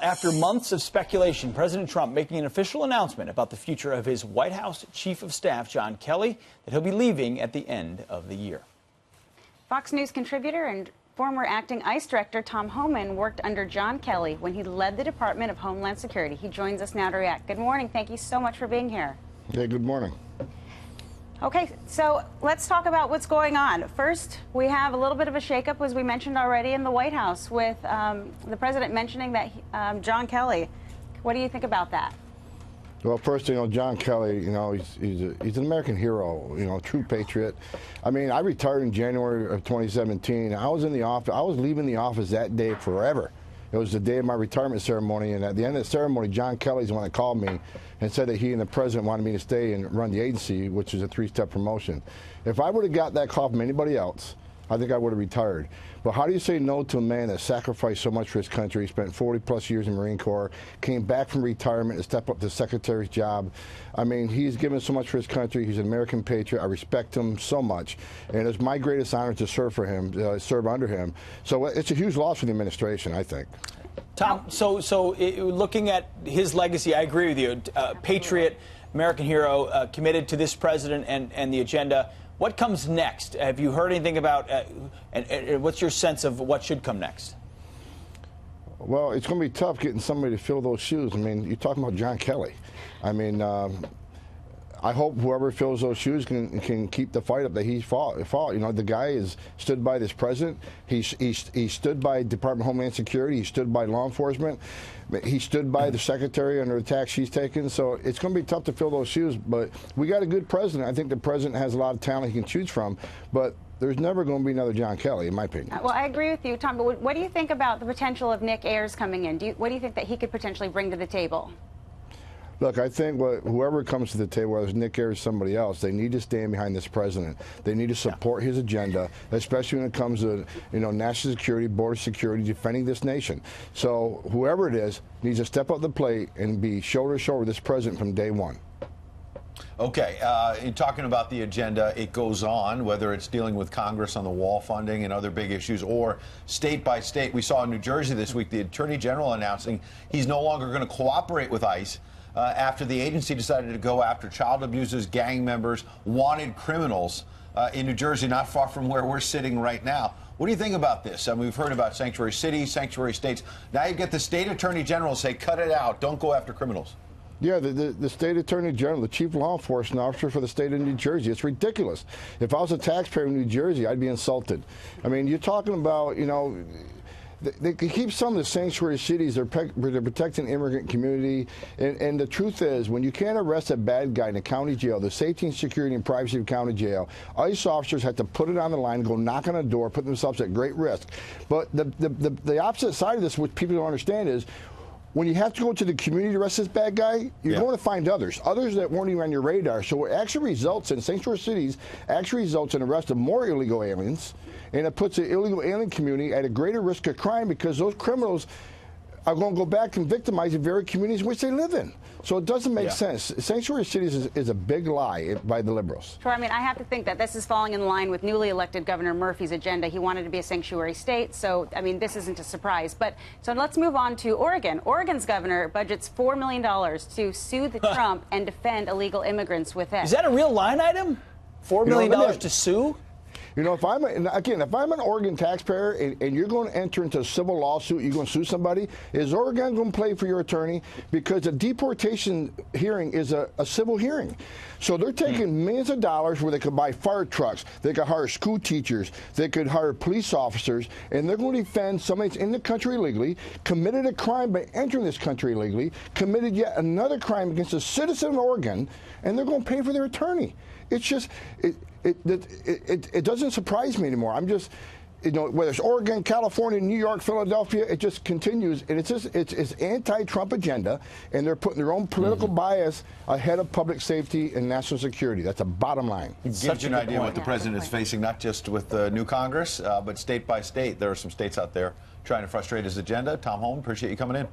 After months of speculation, President Trump making an official announcement about the future of his White House Chief of Staff, John Kelly, that he'll be leaving at the end of the year. Fox News contributor and former acting ICE director Tom Homan worked under John Kelly when he led the Department of Homeland Security. He joins us now to react. Good morning. Thank you so much for being here. Yeah, good morning. Okay, so let's talk about what's going on. First, we have a little bit of a shakeup, as we mentioned already, in the White House with the president mentioning that John Kelly. What do you think about that? Well, first, John Kelly, he's an American hero, true patriot. I mean, I retired in January of 2017. I was in the office. I was leaving the office that day forever. It was the day of my retirement ceremony, and at the end of the ceremony, John Kelly's the one that called me and said that he and the president wanted me to stay and run the agency, which is a 3-step promotion. If I would have got that call from anybody else, I think I would have retired. But how do you say no to a man that sacrificed so much for his country? He spent 40-plus years in the Marine Corps, came back from retirement to step up to secretary's job. I mean, he's given so much for his country. He's an American patriot. I respect him so much. And it's my greatest honor to serve for him, serve under him. So it's a huge loss for the administration, I think. Tom, looking at his legacy, I agree with you. Patriot, American hero, committed to this president and the agenda. What comes next? Have you heard anything about, and what's your sense of what should come next? Well, it's going to be tough getting somebody to fill those shoes. I mean, you're talking about John Kelly. I mean, I hope whoever fills those shoes can keep the fight up that he fought. The guy has stood by this president. He stood by Department of Homeland Security. He stood by law enforcement. He stood by the secretary under attack she's taken. So it's going to be tough to fill those shoes. But we got a good president. I think the president has a lot of talent he can choose from. But there's never going to be another John Kelly, in my opinion. Well, I agree with you, Tom. But what do you think about the potential of Nick Ayers coming in? What do you think that he could potentially bring to the table? Look, I think whoever comes to the table, whether it's Nick Ayers or somebody else, they need to stand behind this president. They need to support his agenda, especially when it comes to national security, border security, defending this nation. So whoever it is needs to step up the plate and be shoulder to shoulder with this president from day one. Okay, in talking about the agenda, it goes on, whether it's dealing with Congress on the wall funding and other big issues, or state by state. We saw in New Jersey this week the Attorney General announcing he's no longer going to cooperate with ICE after the agency decided to go after child abusers, gang members, wanted criminals in New Jersey, not far from where we're sitting right now. What do you think about this? I mean, we've heard about sanctuary cities, sanctuary states. Now you get the state attorney general say, cut it out, don't go after criminals. Yeah, the state attorney general, the chief law enforcement officer for the state of New Jersey. It's ridiculous. If I was a taxpayer in New Jersey, I'd be insulted. I mean, you're talking about, they can keep some of the sanctuary cities. They're protecting the immigrant community. And the truth is, when you can't arrest a bad guy in a county jail, the safety and security and privacy of county jail, ICE officers have to put it on the line, go knock on a door, put themselves at great risk. But the opposite side of this, which people don't understand, is when you have to go to the community to arrest this bad guy, you're going to find others that weren't even on your radar. So it actually results in sanctuary cities, arrest of more illegal aliens, and it puts the illegal alien community at a greater risk of crime because those criminals are going to go back and victimize the very communities in which they live in. So it doesn't make sense. Sanctuary cities is a big lie by the liberals. Sure. I mean, I have to think that this is falling in line with newly elected Governor Murphy's agenda. He wanted to be a sanctuary state. So, I mean, this isn't a surprise. But so let's move on to Oregon. Oregon's governor budgets $4 million to sue the Trump and defend illegal immigrants with it. Is that a real line item? $4 million to sue? If I'm an Oregon taxpayer and you're going to enter into a civil lawsuit, you're going to sue somebody, is Oregon going to pay for your attorney? Because a deportation hearing is a civil hearing. So they're taking millions of dollars where they could buy fire trucks, they could hire school teachers, they could hire police officers, and they're going to defend somebody that's in the country illegally, committed a crime by entering this country illegally, committed yet another crime against a citizen of Oregon, and they're going to pay for their attorney. It's just, it doesn't surprise me anymore. I'm just, whether it's Oregon, California, New York, Philadelphia, it just continues. And it's anti-Trump agenda, and they're putting their own political bias ahead of public safety and national security. That's a bottom line. It gives you an idea what the president is facing, not just with the new Congress, but state by state. There are some states out there trying to frustrate his agenda. Tom Homan, appreciate you coming in.